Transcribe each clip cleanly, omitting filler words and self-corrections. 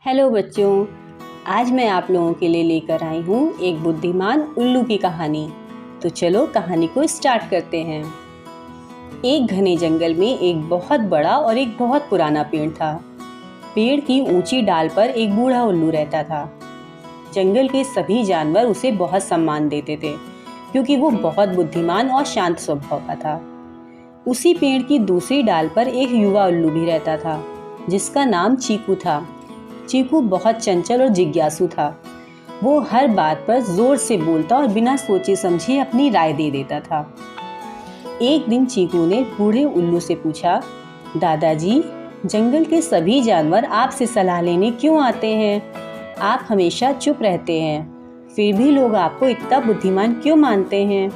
Hello बच्चों, आज मैं आप लोगों के लिए लेकर आई हूँ एक बुद्धिमान उल्लू की कहानी। तो चलो कहानी को स्टार्ट करते हैं। एक घने जंगल में एक बहुत बड़ा और एक बहुत पुराना पेड़ था। पेड़ की ऊंची डाल पर एक बूढ़ा उल्लू रहता था। जंगल के सभी जानवर उसे बहुत सम्मान देते थे क्योंकि वो बहुत बुद्धिमान और शांत स्वभाव का था। उसी पेड़ की दूसरी डाल पर एक युवा उल्लू भी रहता था जिसका नाम चीकू था। चीकू बहुत चंचल और जिज्ञासु था। वो हर बात पर जोर से बोलता और बिना सोचे समझे अपनी राय दे देता था। एक दिन चीकू ने बूढ़े उल्लू से पूछा, दादाजी, जंगल के सभी जानवर आपसे सलाह लेने क्यों आते हैं? आप हमेशा चुप रहते हैं, फिर भी लोग आपको इतना बुद्धिमान क्यों मानते हैं?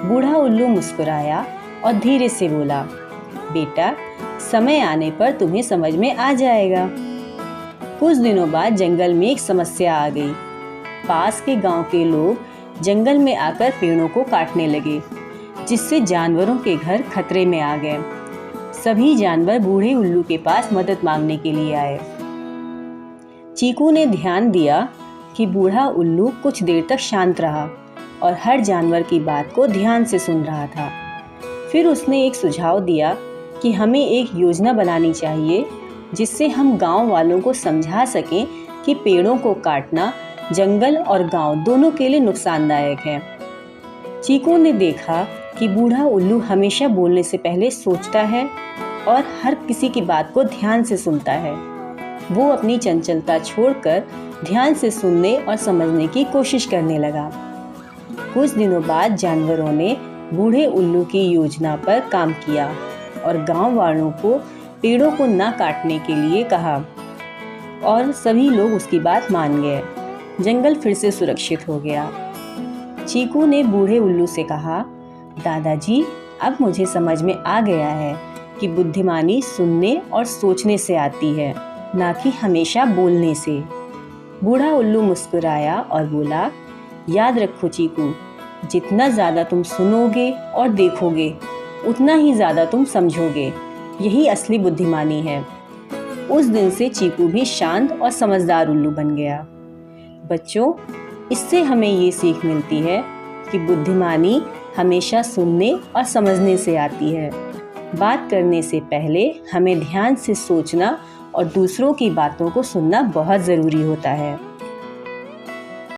बूढ़ा उल्लू मुस्कुराया और धीरे से बोला, बेटा, समय आने पर तुम्हें समझ में आ जाएगा। कुछ दिनों बाद जंगल में एक समस्या आ गई। पास के गांव के लोग जंगल में आकर पेड़ों को काटने लगे, जिससे जानवरों के घर खतरे में आ गए। सभी जानवर बूढ़े उल्लू के पास मदद मांगने के लिए आए। चीकू ने ध्यान दिया कि बूढ़ा उल्लू कुछ देर तक शांत रहा और हर जानवर की बात को ध्यान से सुन रहा था। फिर उसने एक सुझाव दिया कि हमें एक योजना बनानी चाहिए जिससे हम गांव वालों को समझा सकें कि पेड़ों को काटना जंगल और गांव दोनों के लिए नुकसानदायक है। चीकू ने देखा कि बूढ़ा उल्लू हमेशा बोलने से पहले सोचता है और हर किसी की बात को ध्यान से सुनता है। वो अपनी चंचलता छोड़कर ध्यान से सुनने और समझने की कोशिश करने लगा। कुछ दिनों बाद जानवरों ने बूढ़े उल्लू की योजना पर काम किया और गांव वालों को पेड़ों को न काटने के लिए कहा और सभी लोग उसकी बात मान गए। जंगल फिर से सुरक्षित हो गया। चीकू ने बूढ़े उल्लू से कहा, दादाजी, अब मुझे समझ में आ गया है कि बुद्धिमानी सुनने और सोचने से आती है, ना कि हमेशा बोलने से। बूढ़ा उल्लू मुस्कुराया और बोला, याद रखो चीकू, जितना ज़्यादा तुम सुनोगे और देखोगे उतना ही ज़्यादा तुम समझोगे। यही असली बुद्धिमानी है। उस दिन से चीकू भी शांत और समझदार उल्लू बन गया। बच्चों, इससे हमें ये सीख मिलती है कि बुद्धिमानी हमेशा सुनने और समझने से आती है। बात करने से पहले हमें ध्यान से सोचना और दूसरों की बातों को सुनना बहुत ज़रूरी होता है।